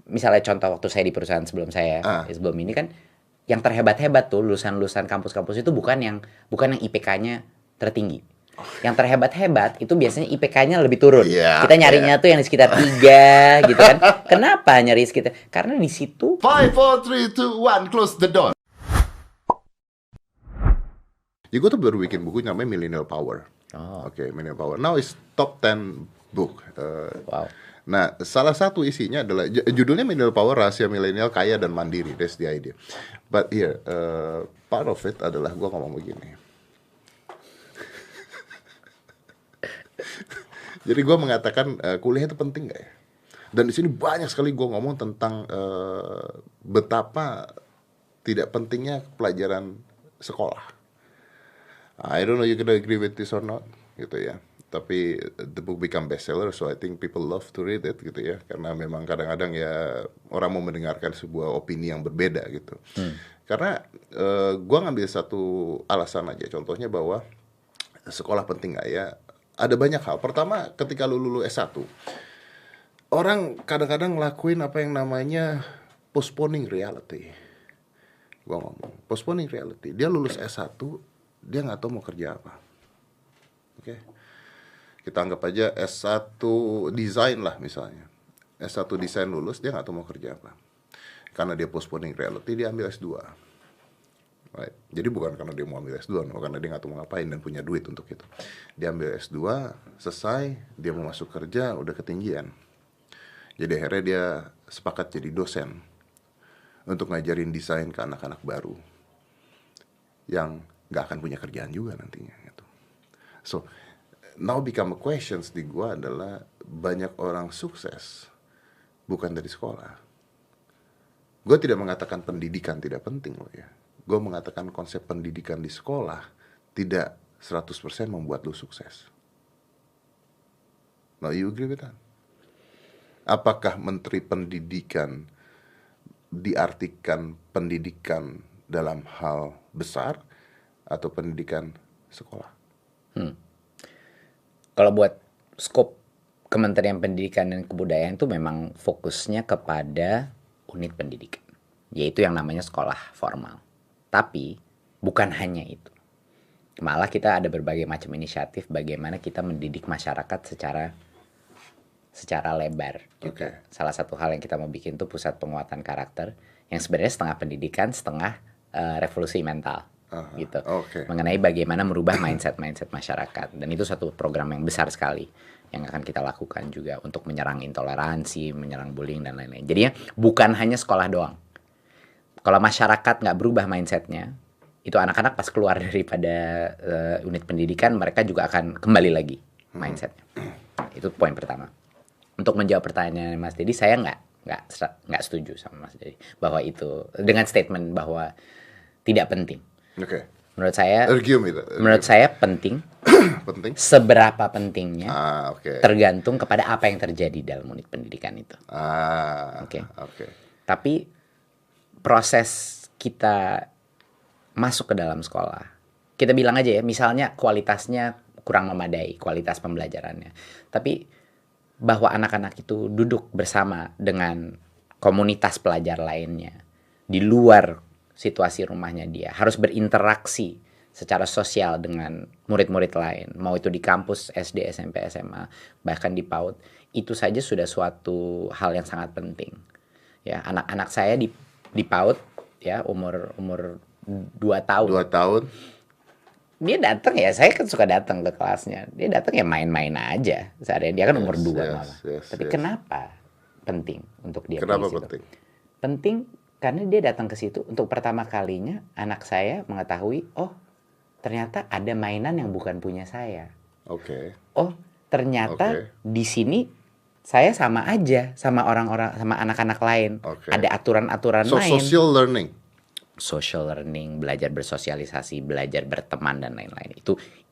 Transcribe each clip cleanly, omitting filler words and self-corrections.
misalnya contoh waktu saya di perusahaan sebelum sebelum ini kan, yang terhebat-hebat tuh lulusan-lulusan kampus-kampus itu bukan yang IPK-nya tertinggi. Yang terhebat-hebat itu biasanya IPK-nya lebih turun. Kita nyarinya tuh yang di sekitar 3 gitu kan. Kenapa nyari sekitar? Karena di situ 5, 4, 3, 2, 1, close the door. Ya, gue tuh baru bikin buku namanya Millennial Power. Oke, Millennial Power. Now it's top 10 book. wow. Nah, salah satu isinya adalah judulnya Millennial Power, Rahasia Milenial Kaya dan Mandiri. That's the idea. But here, part of it adalah gue ngomong begini. Jadi gue mengatakan kuliah itu penting gak ya? Dan di sini banyak sekali gue ngomong tentang betapa tidak pentingnya pelajaran sekolah. I don't know you gonna agree with this or not, gitu ya. Tapi the book become bestseller, so I think people love to read it, gitu ya. Karena memang kadang-kadang ya orang mau mendengarkan sebuah opini yang berbeda, gitu. Karena gue ngambil satu alasan aja, contohnya bahwa sekolah penting gak ya? Ada banyak hal. Pertama, ketika lu lulus S1, orang kadang-kadang ngelakuin apa yang namanya postponing reality. Gue ngomong, postponing reality. Dia lulus S1, dia gak tahu mau kerja apa. Oke. Kita anggap aja S1 desain lah misalnya. S1 desain lulus, dia gak tahu mau kerja apa. Karena dia postponing reality, dia ambil S2. Right. Jadi bukan karena dia mau ambil S2, no, karena dia gak tahu mau ngapain dan punya duit untuk itu. Dia ambil S2, selesai, dia mau masuk kerja, udah ketinggian. Jadi akhirnya dia sepakat jadi dosen untuk ngajarin desain ke anak-anak baru yang gak akan punya kerjaan juga nantinya gitu. So, now become a questions di gua adalah banyak orang sukses bukan dari sekolah. Gue tidak mengatakan pendidikan tidak penting loh ya. Gue mengatakan konsep pendidikan di sekolah tidak 100% membuat lu sukses. Now you agree with that? Apakah Menteri Pendidikan diartikan pendidikan dalam hal besar atau pendidikan sekolah? Kalau buat skop Kementerian Pendidikan dan Kebudayaan itu memang fokusnya kepada unit pendidikan, yaitu yang namanya sekolah formal. Tapi bukan hanya itu. Malah kita ada berbagai macam inisiatif bagaimana kita mendidik masyarakat secara lebar juga. Okay. Salah satu hal yang kita mau bikin tuh pusat penguatan karakter yang sebenarnya setengah pendidikan, setengah revolusi mental. Gitu. Mengenai bagaimana merubah mindset masyarakat, dan itu satu program yang besar sekali yang akan kita lakukan juga untuk menyerang intoleransi, menyerang bullying dan lain-lain. Jadinya bukan hanya sekolah doang. Kalau masyarakat nggak berubah mindsetnya, itu anak-anak pas keluar daripada unit pendidikan mereka juga akan kembali lagi mindsetnya. Itu poin pertama. Untuk menjawab pertanyaan Mas Dedi, saya nggak setuju sama Mas Dedi bahwa itu dengan statement bahwa tidak penting. Oke. Menurut saya, menurut saya penting. Penting. Seberapa pentingnya Okay. tergantung kepada apa yang terjadi dalam unit pendidikan itu. Oke. Tapi proses kita masuk ke dalam sekolah, kita bilang aja ya, misalnya kualitasnya kurang memadai, kualitas pembelajarannya. Tapi bahwa anak-anak itu duduk bersama dengan komunitas pelajar lainnya di luar situasi rumahnya, dia harus berinteraksi secara sosial dengan murid-murid lain, mau itu di kampus SD, SMP, SMA, bahkan di PAUD, itu saja sudah suatu hal yang sangat penting. Ya, anak-anak saya di PAUD ya umur 2 tahun. 2 tahun. Dia datang ya, saya kan suka datang ke kelasnya. Dia datang ya main-main aja. Seharian dia kan umur 2 malah. Tapi kenapa penting untuk dia? Kenapa penting? Penting karena dia datang ke situ untuk pertama kalinya anak saya mengetahui, oh ternyata ada mainan yang bukan punya saya. Oh ternyata di sini saya sama aja sama orang-orang, sama anak-anak lain. Ada aturan-aturan main. Social learning, belajar bersosialisasi, belajar berteman dan lain-lain.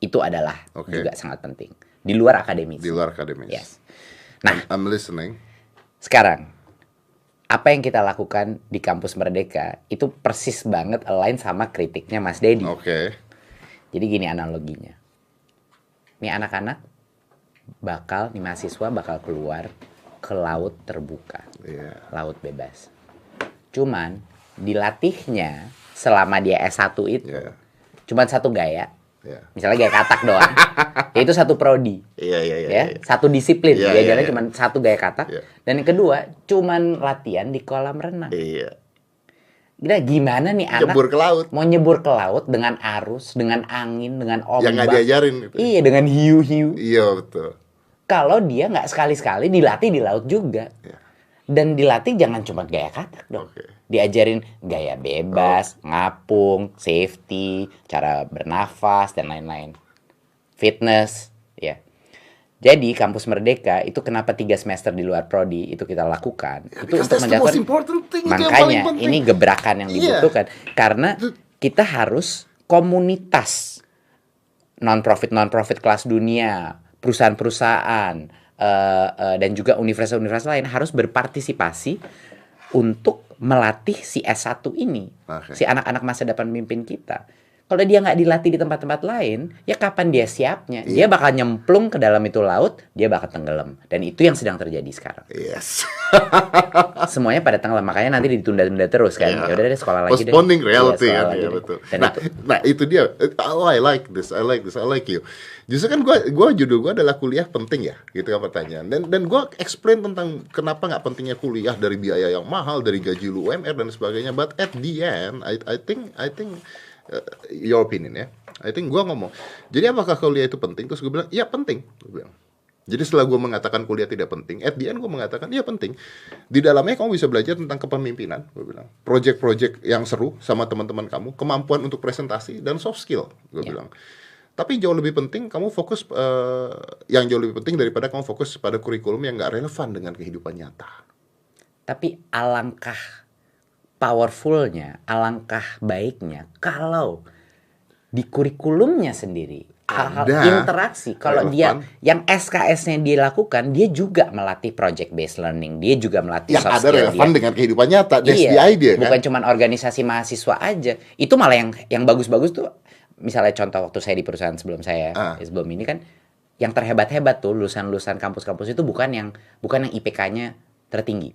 Itu adalah juga sangat penting. Di luar akademis. Yes. Nah, I'm listening. Sekarang, apa yang kita lakukan di Kampus Merdeka itu persis banget align sama kritiknya Mas Dedi. Jadi gini analoginya. Nih anak-anak mahasiswa bakal keluar ke laut terbuka, laut bebas. Cuman dilatihnya selama dia S1 itu cuman satu gaya. Misalnya gaya katak doang. Itu satu prodi. Satu disiplin. Dia jalan cuma satu gaya katak. Dan yang kedua, cuman latihan di kolam renang. Gimana nih anak mau nyebur ke laut dengan arus, dengan angin, dengan ombak. Yang nggak diajarin itu. Iya, dengan hiu-hiu. Iya, betul. Kalau dia nggak sekali-sekali dilatih di laut juga. Dan dilatih jangan cuma gaya katak dong. Diajarin gaya bebas, ngapung, safety, cara bernafas, dan lain-lain. Fitness, ya. Jadi Kampus Merdeka itu kenapa 3 semester di luar prodi itu kita lakukan. Itu untuk menjatuhkan. Makanya ini gebrakan yang dibutuhkan. Karena kita harus komunitas non-profit kelas dunia, perusahaan-perusahaan, dan juga universitas-universitas lain harus berpartisipasi untuk melatih si S1 ini, si anak-anak masa depan pemimpin kita. Kalau dia nggak dilatih di tempat-tempat lain, ya kapan dia siapnya? Dia bakal nyemplung ke dalam itu laut, dia bakal tenggelam. Dan itu yang sedang terjadi sekarang. Semuanya pada tenggelam, makanya nanti ditunda-tunda terus kan. Ya udah deh sekolah lagi deh. Postponing reality kan, betul. Nah, itu dia. Oh, I like this, I like you. Justru kan gue judul gue adalah kuliah penting ya, gitu kan pertanyaan. Dan gue explain tentang kenapa nggak pentingnya kuliah, dari biaya yang mahal, dari gaji lu UMR dan sebagainya. But at the end, I think your opinion ya. I think gue ngomong. Jadi apakah kuliah itu penting? Terus gue bilang, ya penting. Gue bilang. Jadi setelah gue mengatakan kuliah tidak penting, at the end gue mengatakan, ya penting. Di dalamnya kamu bisa belajar tentang kepemimpinan, gue bilang. Project-project yang seru sama teman-teman kamu, kemampuan untuk presentasi dan soft skill, gue bilang. Tapi jauh lebih penting kamu fokus, yang jauh lebih penting daripada kamu fokus pada kurikulum yang nggak relevan dengan kehidupan nyata. Tapi alangkah powerfulnya, alangkah baiknya kalau di kurikulumnya sendiri interaksi. Kalau dia yang SKS-nya dia lakukan, dia juga melatih project based learning, dia juga melatih soft skill. Yang ada relevan dengan kehidupan nyata. That's the idea, bukan cuma organisasi mahasiswa aja. Itu malah yang bagus-bagus tuh. Misalnya contoh waktu saya di perusahaan sebelum ini kan, yang terhebat-hebat tuh lulusan-lulusan kampus-kampus itu bukan yang IPK-nya tertinggi.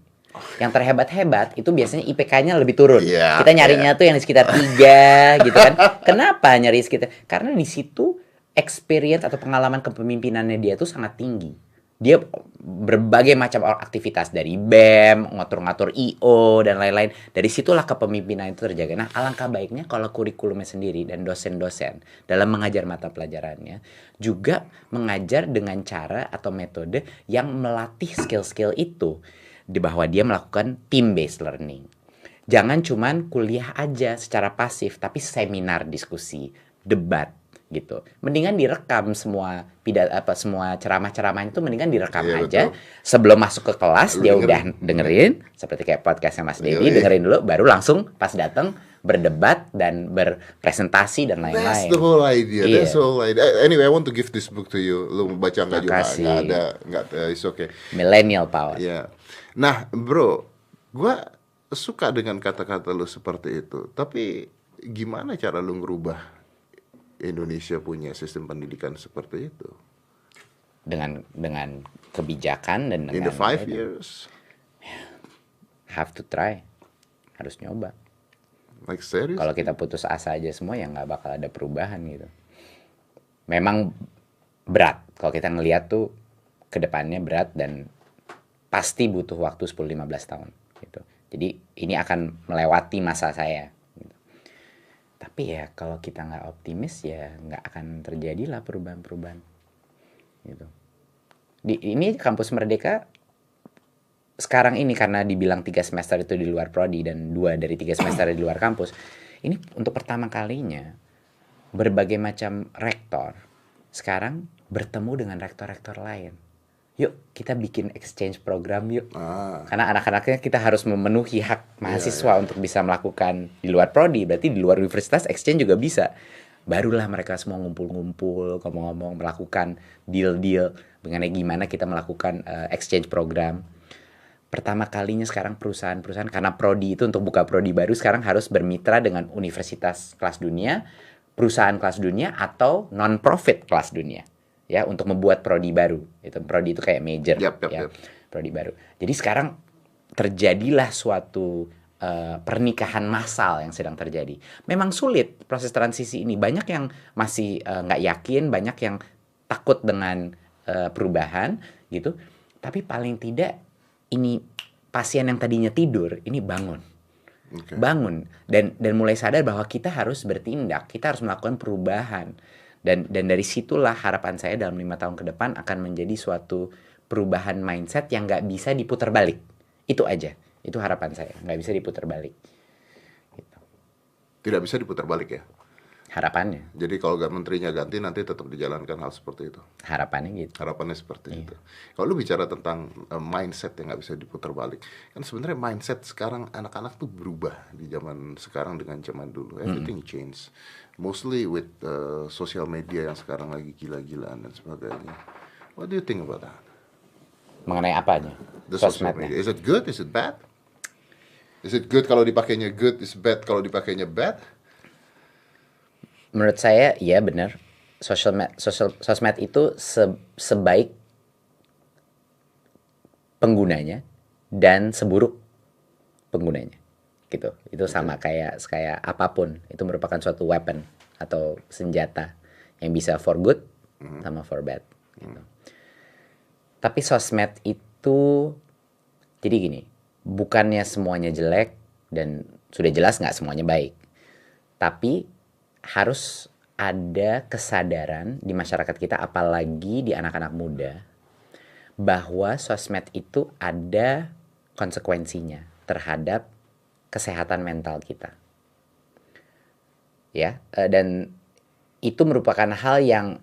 Yang terhebat-hebat itu biasanya IPK-nya lebih turun. Kita nyarinya tuh yang di sekitar 3 gitu kan. Kenapa nyari sekitar? Karena di situ experience atau pengalaman kepemimpinannya dia tuh sangat tinggi. Dia berbagai macam aktivitas dari BEM, ngatur-ngatur IO dan lain-lain. Dari situlah kepemimpinan itu terjaga. Nah, alangkah baiknya kalau kurikulumnya sendiri dan dosen-dosen dalam mengajar mata pelajarannya juga mengajar dengan cara atau metode yang melatih skill-skill itu, di bahwa dia melakukan team based learning. Jangan cuman kuliah aja secara pasif, tapi seminar, diskusi, debat gitu. Mendingan direkam semua semua ceramah-ceramahnya itu mendingan direkam aja. Betul. Sebelum masuk ke kelas dia udah dengerin, seperti kayak podcastnya Mas Dedi, dengerin dulu, baru langsung pas datang berdebat dan berpresentasi dan lain-lain. That's the whole idea. That's the whole idea. Anyway, I want to give this book to you. Lu baca nggak juga? Nggak ada. It's okay. Millennial power. Nah, bro, gue suka dengan kata-kata lu seperti itu. Tapi gimana cara lu ngerubah Indonesia punya sistem pendidikan seperti itu? Dengan kebijakan dan dengan in the 5 years. Have to try. Harus nyoba. Like serious? Kalau kita putus asa aja semua ya nggak bakal ada perubahan gitu. Memang berat. Kalau kita ngelihat tuh ke depannya berat dan pasti butuh waktu 10-15 tahun gitu. Jadi ini akan melewati masa saya gitu. Tapi ya kalau kita nggak optimis ya nggak akan terjadilah perubahan-perubahan gitu. Ini Kampus Merdeka sekarang ini karena dibilang 3 semester itu di luar prodi dan 2 dari 3 semester di luar kampus. Ini untuk pertama kalinya berbagai macam rektor sekarang bertemu dengan rektor-rektor lain. Yuk kita bikin exchange program yuk. Karena anak-anaknya kita harus memenuhi hak mahasiswa untuk bisa melakukan di luar prodi. Berarti di luar universitas exchange juga bisa. Barulah mereka semua ngumpul-ngumpul, ngomong-ngomong, melakukan deal-deal mengenai gimana kita melakukan exchange program. Pertama kalinya sekarang perusahaan-perusahaan, karena prodi itu untuk buka prodi baru sekarang harus bermitra dengan universitas kelas dunia, perusahaan kelas dunia, atau non-profit kelas dunia. Ya, untuk membuat prodi baru. Prodi itu kayak major. Yep. prodi baru. Jadi sekarang terjadilah suatu pernikahan massal yang sedang terjadi. Memang sulit proses transisi ini. Banyak yang masih nggak yakin, banyak yang takut dengan perubahan gitu. Tapi paling tidak ini pasien yang tadinya tidur ini bangun. Bangun dan mulai sadar bahwa kita harus bertindak, kita harus melakukan perubahan. Dan dari situlah harapan saya dalam 5 tahun ke depan akan menjadi suatu perubahan mindset yang nggak bisa diputar balik. Itu aja. Itu harapan saya, nggak bisa diputar balik. Gitu. Tidak bisa diputar balik ya? Harapannya. Jadi kalau menterinya ganti nanti tetap dijalankan hal seperti itu. Harapannya gitu. Harapannya seperti itu. Kalau lu bicara tentang mindset yang nggak bisa diputar balik, kan sebenarnya mindset sekarang anak-anak tuh berubah di zaman sekarang dengan zaman dulu. Everything change. Mostly with social media yang sekarang lagi gila-gilaan dan sebagainya. What do you think about that? Mengenai apanya? The social media. Is it good? Is it bad? Is it good kalau dipakainya good? Is it bad kalau dipakainya bad? Menurut saya, ya benar. Sosmed itu sebaik penggunanya dan seburuk penggunanya. Gitu. Itu sama kayak apapun. Itu merupakan suatu weapon atau senjata yang bisa for good sama for bad. Gitu. Tapi sosmed itu, jadi gini, bukannya semuanya jelek dan sudah jelas nggak semuanya baik. Tapi harus ada kesadaran di masyarakat kita, apalagi di anak-anak muda, bahwa sosmed itu ada konsekuensinya terhadap kesehatan mental kita. Ya, dan itu merupakan hal yang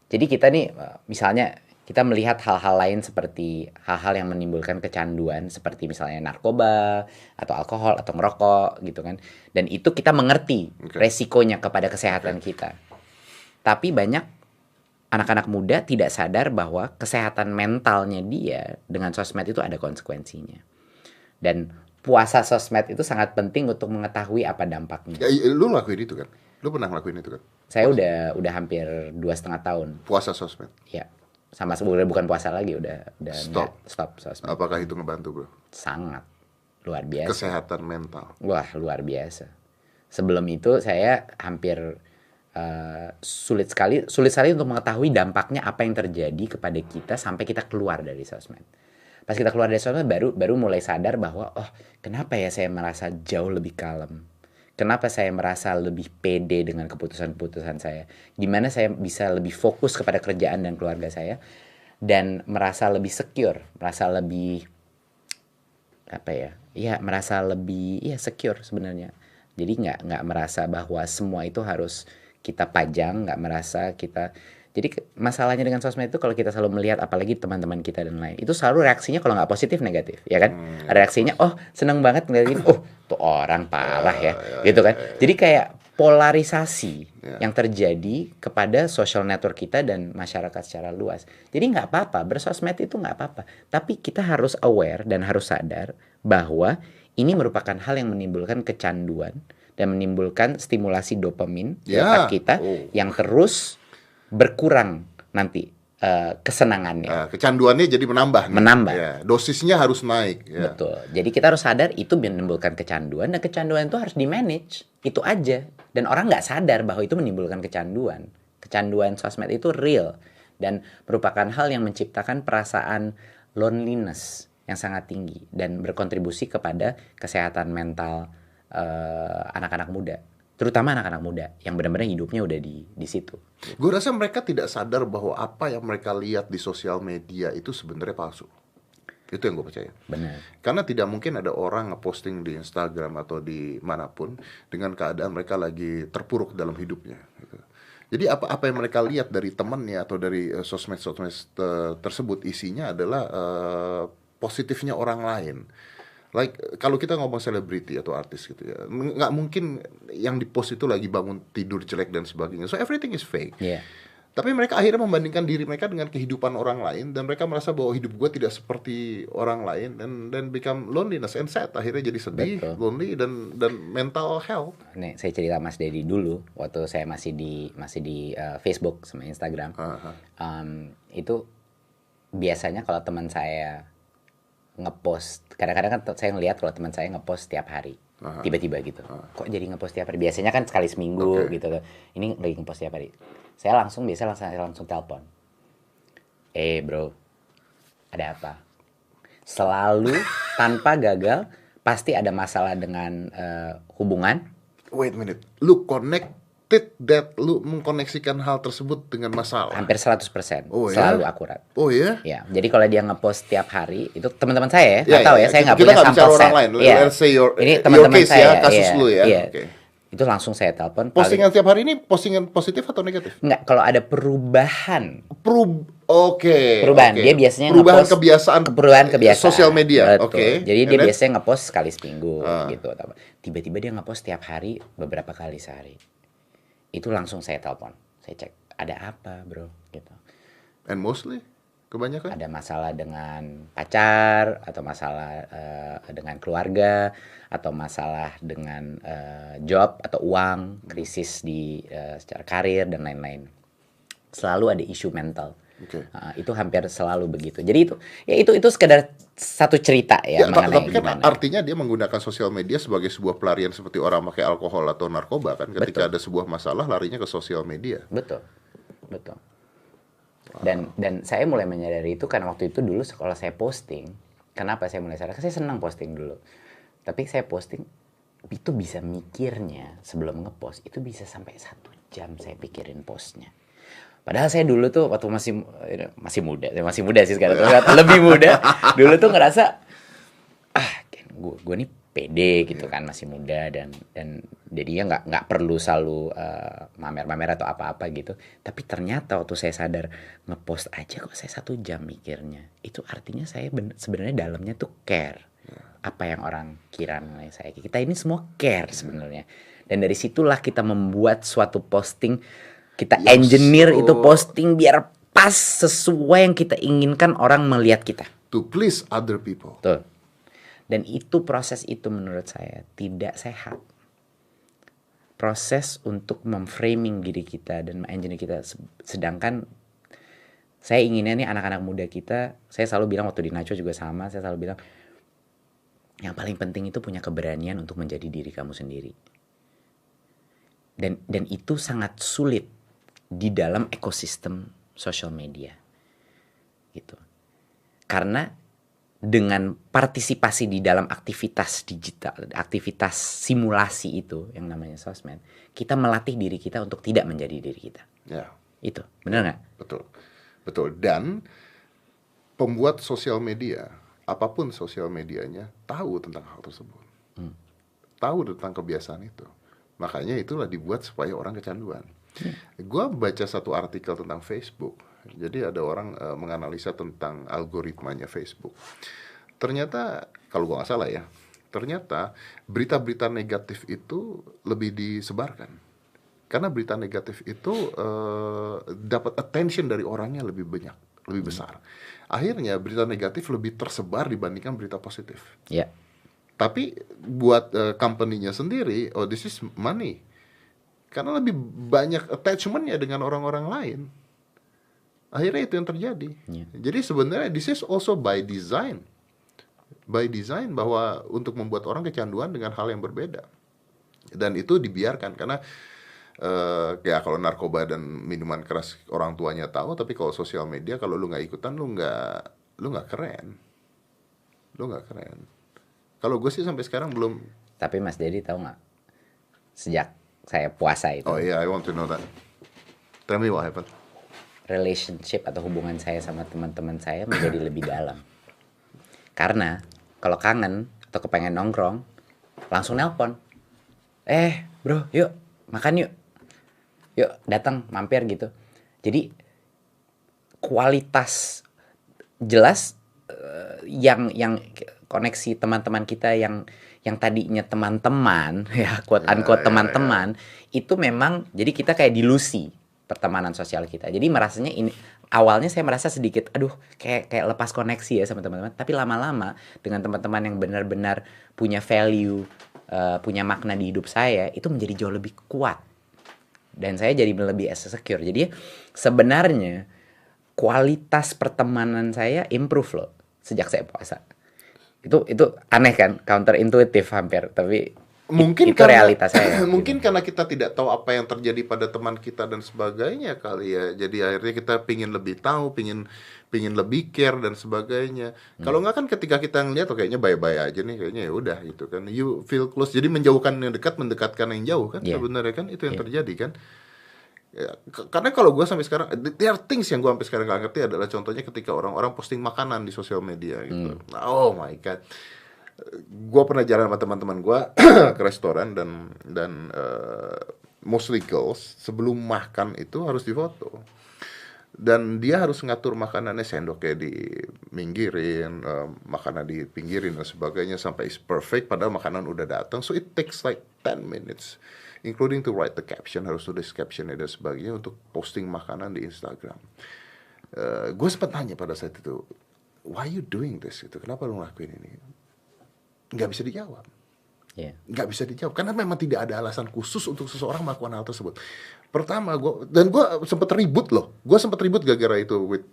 jadi kita nih misalnya kita melihat hal-hal lain seperti hal-hal yang menimbulkan kecanduan seperti misalnya narkoba atau alkohol atau ngerokok gitu kan. Dan itu kita mengerti resikonya kepada kesehatan kita. Tapi banyak anak-anak muda tidak sadar bahwa kesehatan mentalnya dia dengan sosmed itu ada konsekuensinya. Dan puasa sosmed itu sangat penting untuk mengetahui apa dampaknya. Ya, lu lakuin itu kan? Lu pernah ngelakuin itu kan? Saya udah hampir 2,5 tahun. Puasa sosmed? Ya. Sama sebenarnya bukan puasa lagi, udah stop sosmed. Apakah itu ngebantu, bro? Sangat luar biasa. Kesehatan mental. Wah, luar biasa. Sebelum itu saya hampir sulit sekali untuk mengetahui dampaknya apa yang terjadi kepada kita sampai kita keluar dari sosmed. Pas kita keluar dari sosmed baru mulai sadar bahwa kenapa ya saya merasa jauh lebih kalem. Kenapa saya merasa lebih pede dengan keputusan-keputusan saya? Gimana saya bisa lebih fokus kepada kerjaan dan keluarga saya? Dan merasa lebih secure, merasa lebih merasa lebih secure sebenarnya. Jadi nggak merasa bahwa semua itu harus kita pajang, nggak merasa kita. Jadi masalahnya dengan sosmed itu kalau kita selalu melihat apalagi teman-teman kita dan lain, itu selalu reaksinya kalau nggak positif negatif, ya kan? Reaksinya seneng banget ngeliatin, tuh orang parah ya, gitu kan? Jadi kayak polarisasi yang terjadi kepada social network kita dan masyarakat secara luas. Jadi nggak apa-apa, bersosmed itu nggak apa-apa. Tapi kita harus aware dan harus sadar bahwa ini merupakan hal yang menimbulkan kecanduan dan menimbulkan stimulasi dopamin di otak kita yang terus berkurang nanti kesenangannya. Kecanduannya jadi menambah. Ya, dosisnya harus naik. Ya. Betul. Jadi kita harus sadar itu menimbulkan kecanduan dan kecanduan itu harus di-manage. Itu aja. Dan orang nggak sadar bahwa itu menimbulkan kecanduan. Kecanduan sosmed itu real dan merupakan hal yang menciptakan perasaan loneliness yang sangat tinggi dan berkontribusi kepada kesehatan mental anak-anak muda. Terutama anak-anak muda yang benar-benar hidupnya udah di situ. Gue rasa mereka tidak sadar bahwa apa yang mereka lihat di sosial media itu sebenarnya palsu. Itu yang gue percaya. Benar. Karena tidak mungkin ada orang ngeposting di Instagram atau di manapun dengan keadaan mereka lagi terpuruk dalam hidupnya. Gitu. Jadi apa yang mereka lihat dari temannya atau dari sosmed tersebut isinya adalah positifnya orang lain. Like kalau kita ngomong selebriti atau artis gitu ya, nggak mungkin yang di post itu lagi bangun tidur jelek dan sebagainya. So everything is fake. Yeah. Tapi mereka akhirnya membandingkan diri mereka dengan kehidupan orang lain dan mereka merasa bahwa hidup gue tidak seperti orang lain dan become loneliness and sad. Akhirnya jadi sedih, lonely dan mental health. Nih saya cerita Mas Dedi dulu waktu saya masih di Facebook sama Instagram. Itu biasanya kalau teman saya ngepost, kadang-kadang kan saya ngelihat kalau teman saya ngepost tiap hari, tiba-tiba gitu. Kok jadi ngepost tiap hari? Biasanya kan sekali seminggu gitu. Ini lagi ngepost tiap hari. Saya langsung telepon. Bro, ada apa? Selalu tanpa gagal pasti ada masalah dengan hubungan. Wait a minute, lu mengkoneksikan hal tersebut dengan masalah? Hampir 100%, selalu akurat. Oh ya? Ya, jadi kalau dia ngepost tiap hari, itu teman-teman saya ya, nggak tahu ya, saya nggak punya sampel set. Let's say ini teman-teman case saya, kasus lu ya. Itu langsung saya telepon. Postingan tiap hari ini postingan positif atau negatif? Nggak, kalau ada perubahan. Perubahan. Dia biasanya perubahan kebiasaan sosial media. Jadi dia biasanya ngepost sekali seminggu gitu. Tiba-tiba dia ngepost tiap hari beberapa kali sehari. Itu langsung saya telepon. Saya cek, ada apa, bro? Gitu. And mostly kebanyakan ada masalah dengan pacar, atau masalah dengan keluarga, atau masalah dengan job atau uang, krisis di secara karir dan lain-lain. Selalu ada isu mental. Itu hampir selalu begitu. Jadi itu sekedar satu cerita ya mengenai tapi kan artinya dia menggunakan sosial media sebagai sebuah pelarian seperti orang pakai alkohol atau narkoba kan. Ketika ada sebuah masalah larinya ke sosial media. Betul. Dan saya mulai menyadari itu karena waktu itu dulu kalau saya posting, kenapa saya mulai sadar? Saya senang posting dulu. Tapi saya posting itu bisa mikirnya sebelum ngepost itu bisa sampai 1 jam saya pikirin postnya. Padahal saya dulu tuh waktu masih muda sih sekarang, lebih muda. Dulu tuh ngerasa gue nih pede gitu kan, masih muda dan jadinya nggak perlu selalu mamer-mamer atau apa-apa gitu. Tapi ternyata waktu saya sadar ngepost aja kok saya 1 jam mikirnya, itu artinya saya sebenarnya dalamnya tuh care. Apa yang orang kira mengenai saya, kita ini semua care sebenarnya. Dan dari situlah kita membuat suatu posting, kita engineer itu posting biar pas sesuai yang kita inginkan orang melihat kita. To please other people. Tuh. Dan itu proses itu menurut saya tidak sehat. Proses untuk memframing diri kita dan mengengineer kita. Sedangkan saya inginnya nih anak-anak muda kita, saya selalu bilang waktu di Nacho juga sama, saya selalu bilang yang paling penting itu punya keberanian untuk menjadi diri kamu sendiri. Dan itu sangat sulit di dalam ekosistem sosial media. Gitu. Karena dengan partisipasi di dalam aktivitas digital, aktivitas simulasi itu yang namanya sosmed, kita melatih diri kita untuk tidak menjadi diri kita. Ya. Itu, benar nggak? Betul. Dan pembuat sosial media, apapun sosial medianya, tahu tentang hal tersebut. Tahu tentang kebiasaan itu. Makanya itulah dibuat supaya orang kecanduan. Gua baca satu artikel tentang Facebook. Jadi ada orang menganalisa tentang algoritmanya Facebook. Ternyata kalau gua nggak salah ya, ternyata berita-berita negatif itu lebih disebarkan. Karena berita negatif itu dapat attention dari orangnya lebih banyak, lebih besar. Akhirnya berita negatif lebih tersebar dibandingkan berita positif. Ya. Tapi buat company-nya sendiri, this is money. Karena lebih banyak attachment-nya dengan orang-orang lain. Akhirnya itu yang terjadi. Jadi sebenarnya this is also by design. By design bahwa untuk membuat orang kecanduan dengan hal yang berbeda. Dan itu dibiarkan karena ya kalau narkoba dan minuman keras orang tuanya tahu, tapi kalau sosial media kalau lu nggak ikutan lu nggak keren. Kalau gue sih sampai sekarang belum. Tapi Mas Dedi tahu nggak? Sejak saya puasa itu. Oh iya, I want to know that. Tell me what happened. Relationship atau hubungan saya sama teman-teman saya menjadi lebih dalam. Karena kalau kangen atau kepengen nongkrong, langsung nelpon. Bro, yuk makan yuk. Yuk datang mampir gitu. Jadi kualitas jelas yang koneksi teman-teman kita yang tadinya teman-teman ya quote unquote teman-teman itu memang jadi kita kayak dilusi pertemanan sosial kita. Jadi merasanya ini awalnya saya merasa sedikit kayak lepas koneksi ya sama teman-teman, tapi lama-lama dengan teman-teman yang benar-benar punya value, punya makna di hidup saya, itu menjadi jauh lebih kuat. Dan saya jadi lebih secure. Jadi sebenarnya kualitas pertemanan saya improve loh sejak saya puasa. Itu aneh kan, counterintuitif hampir, tapi mungkin itu realitas saya. Mungkin karena kita tidak tahu apa yang terjadi pada teman kita dan sebagainya kali ya. Jadi akhirnya kita pingin lebih tahu, pingin lebih care dan sebagainya. Kalau nggak kan ketika kita ngeliat, kayaknya bye-bye aja nih, kayaknya ya udah gitu kan. You feel close. Jadi menjauhkan yang dekat, mendekatkan yang jauh kan. Sebenarnya kan itu yang terjadi kan. Ya, karena kalau gue sampai sekarang, there are things yang gue sampai sekarang gak ngerti adalah contohnya ketika orang-orang posting makanan di sosial media gitu. Oh my god. Gue pernah jalan sama teman-teman gue ke restoran dan mostly girls, sebelum makan itu harus difoto dan dia harus ngatur makanannya, sendoknya diminggirin, makanan dipinggirin dan sebagainya sampai is perfect, padahal makanan udah datang. So it takes like 10 minutes including to write the caption, harus tulis captionnya dan sebagainya untuk posting makanan di Instagram. Gue sempat tanya pada saat itu, why you doing this gitu, kenapa lu ngelakuin ini? Nggak bisa dijawab. Nggak bisa dijawab karena memang tidak ada alasan khusus untuk seseorang melakukan hal tersebut. Pertama gue sempat ribut loh. Gue sempat ribut gara-gara itu with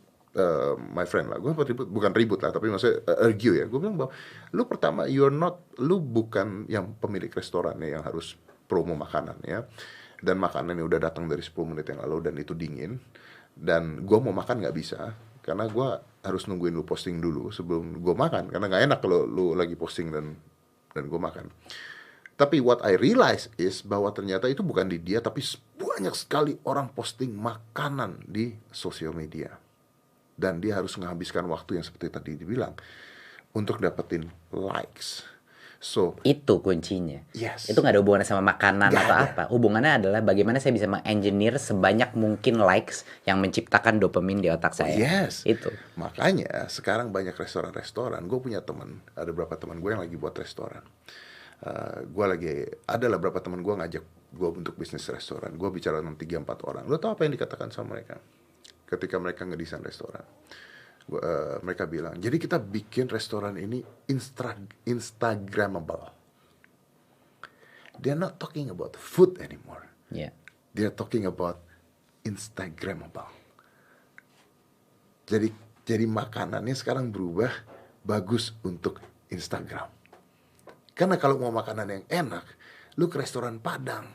my friend lah. Gue sempat ribut, bukan ribut lah, tapi maksudnya argue ya. Gue bilang bahwa lu bukan yang pemilik restorannya yang harus promo makanan ya. Dan makanan yang udah datang dari 10 menit yang lalu dan itu dingin. Dan gue mau makan nggak bisa karena gue harus nungguin lu posting dulu sebelum gue makan, karena nggak enak kalau lu lagi posting dan gue makan. Tapi what I realize is bahwa ternyata itu bukan di dia, tapi banyak sekali orang posting makanan di sosial media dan dia harus menghabiskan waktu yang seperti tadi dibilang untuk dapetin likes. So itu kuncinya. Itu nggak ada hubungannya sama makanan atau apa. Hubungannya adalah bagaimana saya bisa mengengineer sebanyak mungkin likes yang menciptakan dopamin di otak saya. Itu. Makanya sekarang banyak restoran-restoran. Gue punya teman, ada beberapa teman gue yang lagi buat restoran. Adalah beberapa teman gue ngajak gue untuk bisnis restoran. Gue bicara dengan 3-4 orang. Lo tau apa yang dikatakan sama mereka ketika mereka ngedesain restoran? Mereka bilang, jadi kita bikin restoran ini Instagramable. They're not talking about food anymore. They're talking about Instagramable. Jadi makanannya sekarang berubah bagus untuk Instagram. Karena kalau mau makanan yang enak, lu ke restoran Padang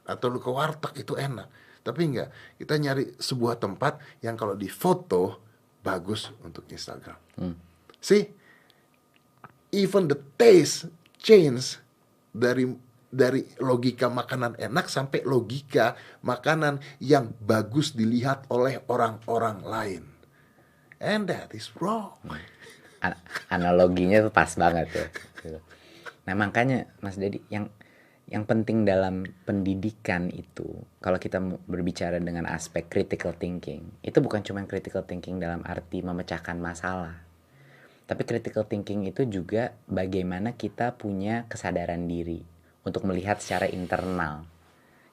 atau lu ke warteg itu enak. Tapi enggak, kita nyari sebuah tempat yang kalau difoto bagus untuk Instagram. See, even the taste change dari logika makanan enak sampai logika makanan yang bagus dilihat oleh orang-orang lain. And that is wrong. Analoginya tuh pas banget ya. Nah makanya Mas Dedi, yang penting dalam pendidikan itu, kalau kita berbicara dengan aspek critical thinking, itu bukan cuma critical thinking dalam arti memecahkan masalah, tapi critical thinking itu juga bagaimana kita punya kesadaran diri untuk melihat secara internal.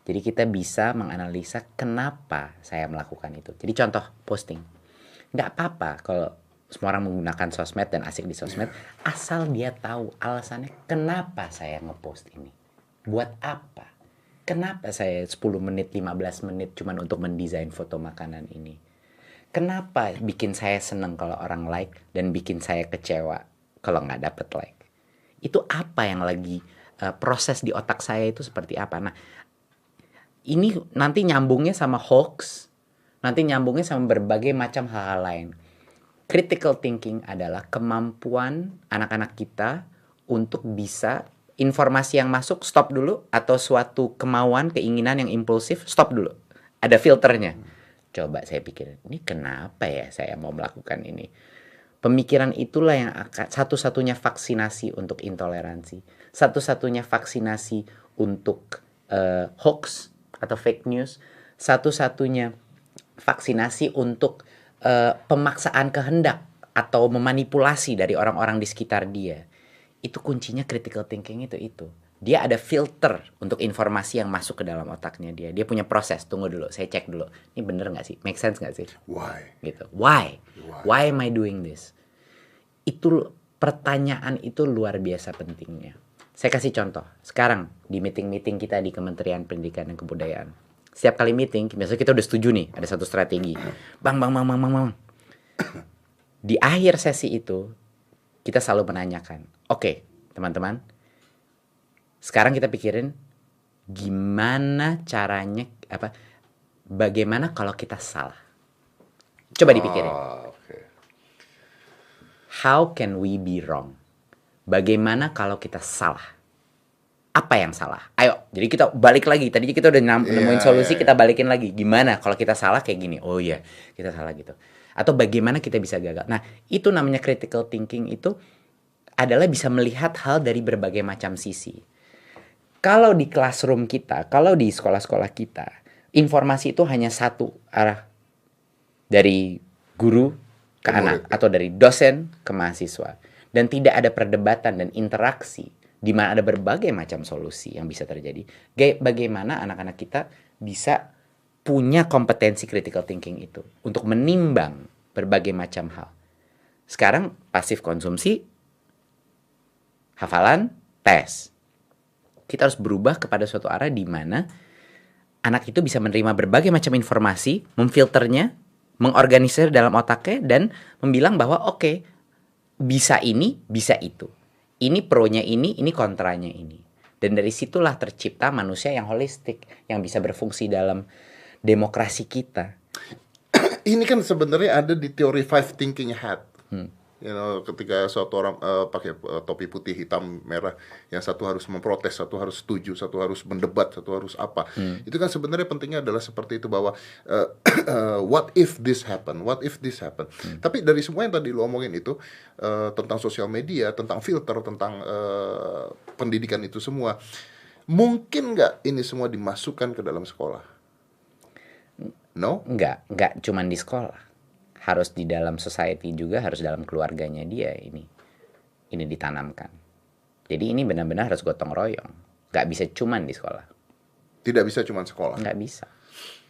Jadi kita bisa menganalisa kenapa saya melakukan itu. Jadi contoh posting, nggak apa-apa kalau semua orang menggunakan sosmed dan asik di sosmed, asal dia tahu alasannya kenapa saya ngepost ini. Buat apa? Kenapa saya 10 menit, 15 menit cuman untuk mendesain foto makanan ini? Kenapa bikin saya seneng kalau orang like dan bikin saya kecewa kalau nggak dapet like? Itu apa yang lagi proses di otak saya itu seperti apa? Nah, ini nanti nyambungnya sama hoax, nanti nyambungnya sama berbagai macam hal-hal lain. Critical thinking adalah kemampuan anak-anak kita untuk bisa informasi yang masuk stop dulu, atau suatu kemauan, keinginan yang impulsif stop dulu. Ada filternya. Coba saya pikir, ini kenapa ya saya mau melakukan ini? Pemikiran itulah yang akan satu-satunya vaksinasi untuk intoleransi, satu-satunya vaksinasi untuk hoax atau fake news, satu-satunya vaksinasi untuk pemaksaan kehendak atau memanipulasi dari orang-orang di sekitar dia. Itu kuncinya critical thinking itu. Dia ada filter untuk informasi yang masuk ke dalam otaknya dia. Dia punya proses, tunggu dulu, saya cek dulu. Ini bener gak sih? Make sense gak sih? Why? Gitu. Why am I doing this? Itu pertanyaan itu luar biasa pentingnya. Saya kasih contoh. Sekarang di meeting-meeting kita di Kementerian Pendidikan dan Kebudayaan, Setiap kali meeting, biasanya kita udah setuju nih, ada satu strategi. Bang. Di akhir sesi itu, kita selalu menanyakan, oke, teman-teman, sekarang kita pikirin gimana caranya, bagaimana kalau kita salah. Coba dipikirin. Okay. How can we be wrong? Bagaimana kalau kita salah? Apa yang salah? Ayo, jadi kita balik lagi. Tadi kita udah nemuin solusi, kita balikin lagi. Gimana kalau kita salah kayak gini? Oh iya, kita salah gitu. Atau bagaimana kita bisa gagal? Nah, itu namanya critical thinking, itu adalah bisa melihat hal dari berbagai macam sisi. Kalau di classroom kita, kalau di sekolah-sekolah kita, informasi itu hanya satu arah. Dari guru ke anak, atau dari dosen ke mahasiswa. Dan tidak ada perdebatan dan interaksi di mana ada berbagai macam solusi yang bisa terjadi. Bagaimana anak-anak kita bisa punya kompetensi critical thinking itu untuk menimbang berbagai macam hal. Sekarang pasif konsumsi, hafalan, tes. Kita harus berubah kepada suatu arah di mana anak itu bisa menerima berbagai macam informasi, memfilternya, mengorganisir dalam otaknya, dan membilang bahwa oke, bisa ini, bisa itu. Ini pronya ini kontranya ini. Dan dari situlah tercipta manusia yang holistik, yang bisa berfungsi dalam demokrasi kita. Ini kan sebenarnya ada di teori five thinking hat. You know, ketika suatu orang pakai topi putih, hitam, merah, yang satu harus memprotes, satu harus setuju, satu harus mendebat, satu harus apa. Itu kan sebenarnya pentingnya adalah seperti itu, bahwa what if this happen, what if this happen. Tapi dari semua yang tadi lu omongin itu, tentang sosial media, tentang filter, tentang pendidikan itu semua, mungkin nggak ini semua dimasukkan ke dalam sekolah? No? Nggak cuman di sekolah. Harus di dalam society juga, harus dalam keluarganya dia ini ditanamkan. Jadi ini benar-benar harus gotong royong. Nggak bisa cuman di sekolah. Tidak bisa cuman sekolah? Nggak bisa.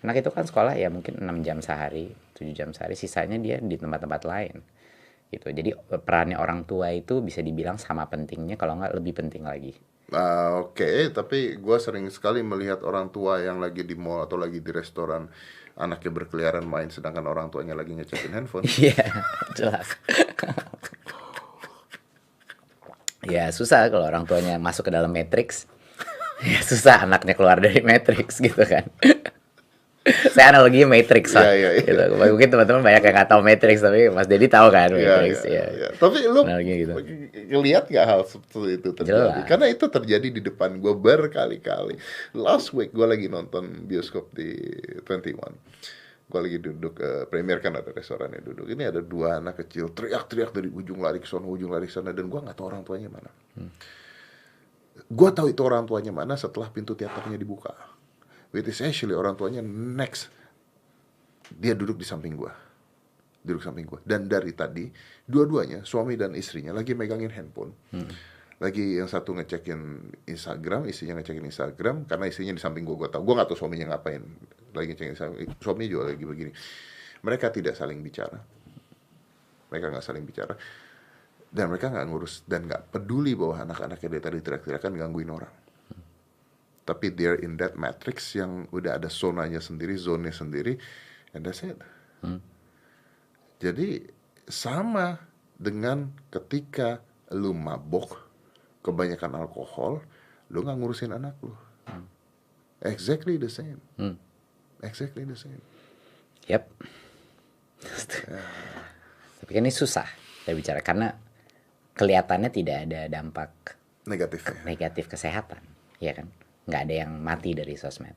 Anak itu kan sekolah ya mungkin 6 jam sehari, 7 jam sehari, sisanya dia di tempat-tempat lain. Gitu. Jadi perannya orang tua itu bisa dibilang sama pentingnya, kalau nggak lebih penting lagi. Oke, tapi gue sering sekali melihat orang tua yang lagi di mall atau lagi di restoran, anaknya berkeliaran main sedangkan orang tuanya lagi ngecekin handphone. Iya, jelas. Ya susah kalau orang tuanya masuk ke dalam matrix. Ya susah anaknya keluar dari matrix gitu kan. Saya analoginya Matrix lah. Gitu. Mungkin teman-teman banyak yang nggak tahu Matrix, tapi Mas Dedi tahu kan Matrix. Tapi lu gitu. Ngelihat nggak hal seperti itu terjadi? Jelas. Karena itu terjadi di depan gue berkali-kali. Last week gue lagi nonton bioskop di 21. Gue lagi duduk, premier kan ada restorannya duduk. Ini ada 2 anak kecil teriak-teriak dari ujung lari ke sana, ujung lari ke sana, dan gue nggak tahu orang tuanya mana. Gue tahu itu orang tuanya mana setelah pintu teaternya dibuka. Which is actually orang tuanya next. Dia duduk di samping gue. Dan dari tadi dua-duanya, suami dan istrinya, lagi megangin handphone. Lagi yang satu ngecekin Instagram, istrinya ngecekin Instagram. Karena istrinya di samping gue tahu. Gue gak tahu suaminya ngapain. Lagi ngecekin Instagram. Suaminya juga lagi begini. Mereka tidak saling bicara. Dan mereka gak ngurus dan gak peduli bahwa anak-anaknya dari tadi teriak-teriakan gangguin orang. Tapi they're in that matrix yang udah ada zonanya sendiri, zone-nya sendiri, and that's it. Jadi sama dengan ketika lu mabok, kebanyakan alkohol, lu gak ngurusin anak lu. Exactly the same. Exactly the same. Yep. Tapi kan ini susah kita bicara karena kelihatannya tidak ada dampak negatif kesehatan, ya kan? Nggak ada yang mati dari sosmed,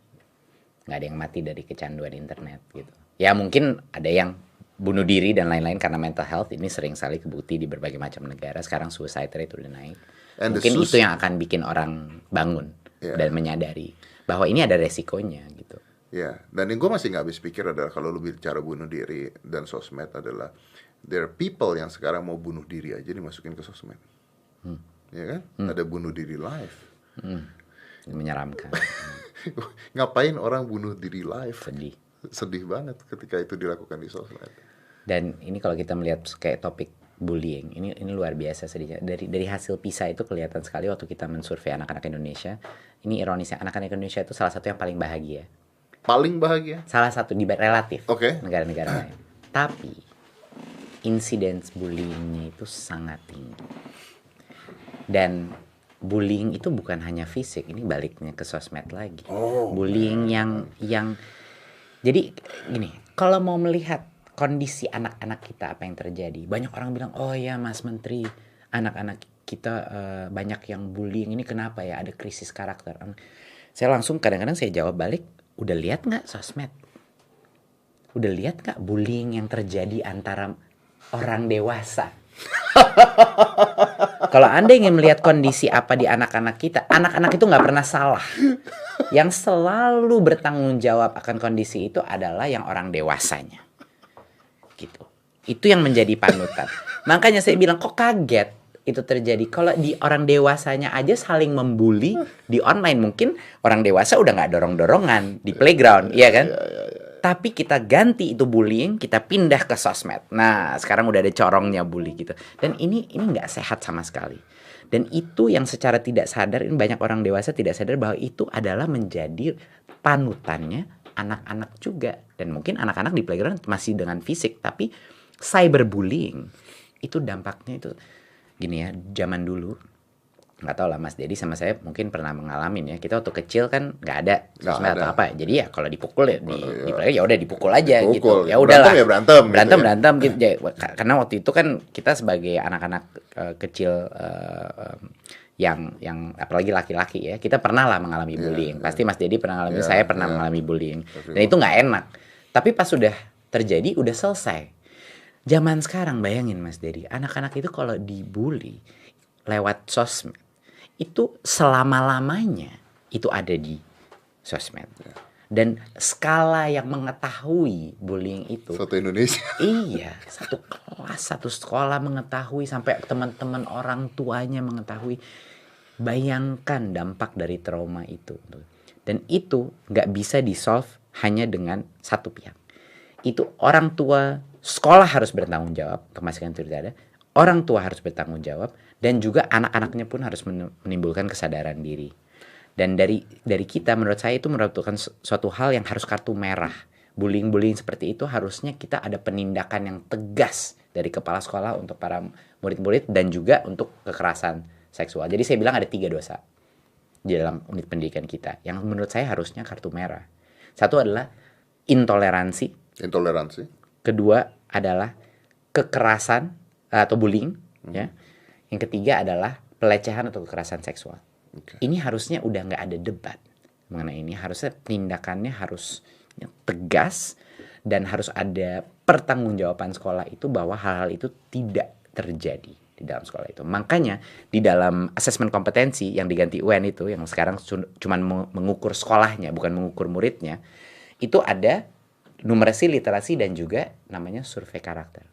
nggak ada yang mati dari kecanduan internet gitu. Ya mungkin ada yang bunuh diri dan lain-lain karena mental health, ini sering sekali kebukti di berbagai macam negara. Sekarang suicide rate udah naik. Mungkin itu yang akan bikin orang bangun dan menyadari bahwa ini ada resikonya gitu. Ya, dan yang gue masih nggak habis pikir adalah kalau lu bicara bunuh diri dan sosmed adalah there are people yang sekarang mau bunuh diri aja dimasukin ke sosmed. Ya kan? Ada bunuh diri live. Menyeramkan. Ngapain orang bunuh diri live? Sedih banget ketika itu dilakukan di sosmed. Dan ini kalau kita melihat kayak topik bullying, ini luar biasa sedihnya. Dari hasil PISA itu kelihatan sekali waktu kita mensurvei anak-anak Indonesia. Ini ironisnya, anak-anak Indonesia itu salah satu yang paling bahagia. paling bahagia. Salah satu di relatif negara-negara lain. Tapi insidence bullyingnya itu sangat tinggi. Dan bullying itu bukan hanya fisik, ini baliknya ke sosmed lagi. Bullying yang jadi gini, kalau mau melihat kondisi anak-anak kita apa yang terjadi, banyak orang bilang, oh ya Mas Menteri, anak-anak kita banyak yang bullying, ini kenapa ya, ada krisis karakter. Saya langsung kadang-kadang saya jawab balik, udah lihat nggak sosmed? Udah lihat nggak bullying yang terjadi antara orang dewasa? Kalau Anda ingin melihat kondisi apa di anak-anak kita, anak-anak itu nggak pernah salah. Yang selalu bertanggung jawab akan kondisi itu adalah yang orang dewasanya. Gitu. Itu yang menjadi panutan. Makanya saya bilang, kok kaget itu terjadi. Kalau di orang dewasanya aja saling membuli di online, mungkin orang dewasa udah nggak dorong-dorongan di playground, iya kan? Tapi kita ganti itu bullying, kita pindah ke sosmed. Nah, sekarang udah ada corongnya bully gitu. Dan ini nggak sehat sama sekali. Dan itu yang secara tidak sadar, ini banyak orang dewasa tidak sadar bahwa itu adalah menjadi panutannya anak-anak juga. Dan mungkin anak-anak di playground masih dengan fisik, tapi cyberbullying itu dampaknya itu gini ya, zaman dulu. Nggak tahu lah Mas Dedi sama saya mungkin pernah mengalami ya. Kita waktu kecil kan nggak ada sosmed atau apa. Jadi ya kalau dipukul ya di ya udah dipukul aja gitu. Ya udahlah. Berantem gitu. Ya. Karena waktu itu kan kita sebagai anak-anak kecil yang apalagi laki-laki ya, kita pernah lah mengalami bullying. Pasti Mas Dedi pernah mengalami, saya pernah mengalami bullying. Dan itu nggak enak. Tapi pas sudah terjadi udah selesai. Zaman sekarang bayangin Mas Dedi, anak-anak itu kalau dibully lewat sosmed itu selama-lamanya itu ada di sosmed. Dan skala yang mengetahui bullying itu satu Indonesia. Iya, satu kelas, satu sekolah mengetahui, sampai teman-teman orang tuanya mengetahui. Bayangkan dampak dari trauma itu. Dan itu nggak bisa di-solve hanya dengan satu pihak. Itu orang tua, sekolah harus bertanggung jawab, kemasikan itu tidak ada. Orang tua harus bertanggung jawab, dan juga anak-anaknya pun harus menimbulkan kesadaran diri. Dan dari kita, menurut saya itu merupakan suatu hal yang harus kartu merah. Bullying seperti itu harusnya kita ada penindakan yang tegas dari kepala sekolah untuk para murid-murid dan juga untuk kekerasan seksual. Jadi saya bilang ada 3 dosa di dalam unit pendidikan kita yang menurut saya harusnya kartu merah. Satu adalah intoleransi. Kedua adalah kekerasan atau bullying, ya. Yang ketiga adalah pelecehan atau kekerasan seksual. Ini harusnya udah nggak ada debat mengenai ini. Harusnya tindakannya harus tegas dan harus ada pertanggungjawaban sekolah itu bahwa hal-hal itu tidak terjadi di dalam sekolah itu. Makanya di dalam asesmen kompetensi yang diganti UN itu, yang sekarang cuma mengukur sekolahnya bukan mengukur muridnya, itu ada numerasi, literasi, dan juga namanya survei karakter.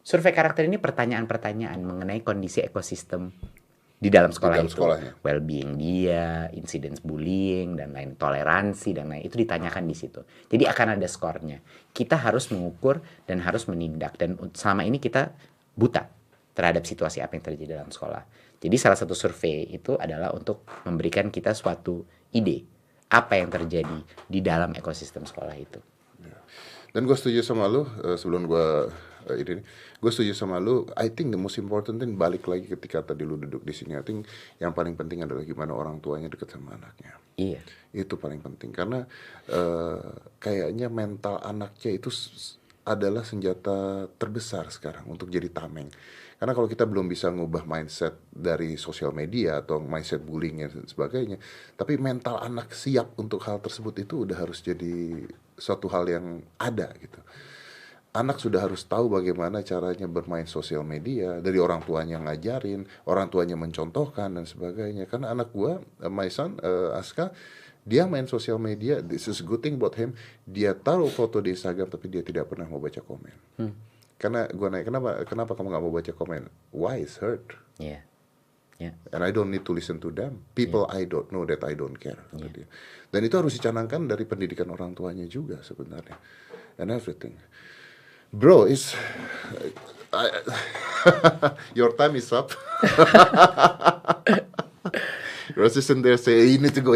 Survei karakter ini pertanyaan-pertanyaan mengenai kondisi ekosistem di dalam sekolah itu. Well-being dia, incidence bullying, dan lain, toleransi, dan lain. Itu ditanyakan di situ. Jadi akan ada skornya. Kita harus mengukur dan harus menindak. Dan selama ini kita buta terhadap situasi apa yang terjadi dalam sekolah. Jadi salah satu survei itu adalah untuk memberikan kita suatu ide apa yang terjadi di dalam ekosistem sekolah itu. Dan gue setuju sama lu, sebelum gue setuju sama lu. I think the most important thing, balik lagi ketika tadi lu duduk di sini, I think yang paling penting adalah gimana orang tuanya dekat sama anaknya. Iya. Itu paling penting karena kayaknya mental anaknya itu adalah senjata terbesar sekarang untuk jadi tameng. Karena kalau kita belum bisa ngubah mindset dari sosial media atau mindset bullying dan sebagainya, tapi mental anak siap untuk hal tersebut itu udah harus jadi suatu hal yang ada gitu. Anak sudah harus tahu bagaimana caranya bermain sosial media, dari orang tuanya ngajarin, orang tuanya mencontohkan dan sebagainya. Karena anak gua, my son, Aska, dia main sosial media, this is good thing about him. Dia taruh foto di Instagram tapi dia tidak pernah mau baca komen. Karena gua nanya, kenapa kamu gak mau baca komen? Why is hurt? Yeah. And I don't need to listen to them. People I don't know that I don't care. Dan itu harus dicanangkan dari pendidikan orang tuanya juga sebenarnya. And everything. Bro, your time is up. Your assistant there say, you need to go.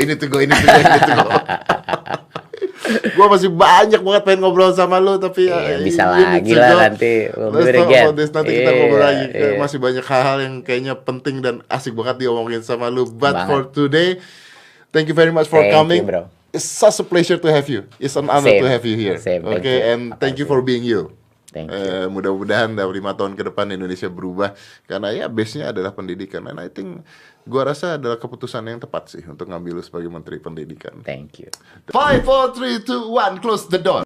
Gua masih banyak banget pengen ngobrol sama lu, tapi bisa lagi lah nanti. Nanti kita ngobrol lagi. Masih banyak hal-hal yang kayaknya penting dan asik banget diomongin sama lu. But for today, thank you very much for coming. Thank you, bro. It's such a pleasure to have you. It's an honor to have you here. Okay, and thank you for being you. Thank you. Mudah-mudahan dalam 5 tahun ke depan Indonesia berubah, karena ya base-nya adalah pendidikan. And I think gua rasa adalah keputusan yang tepat sih untuk ngambil lu sebagai Menteri Pendidikan. Thank you. 5, 4, 3, 2, 1, close the door.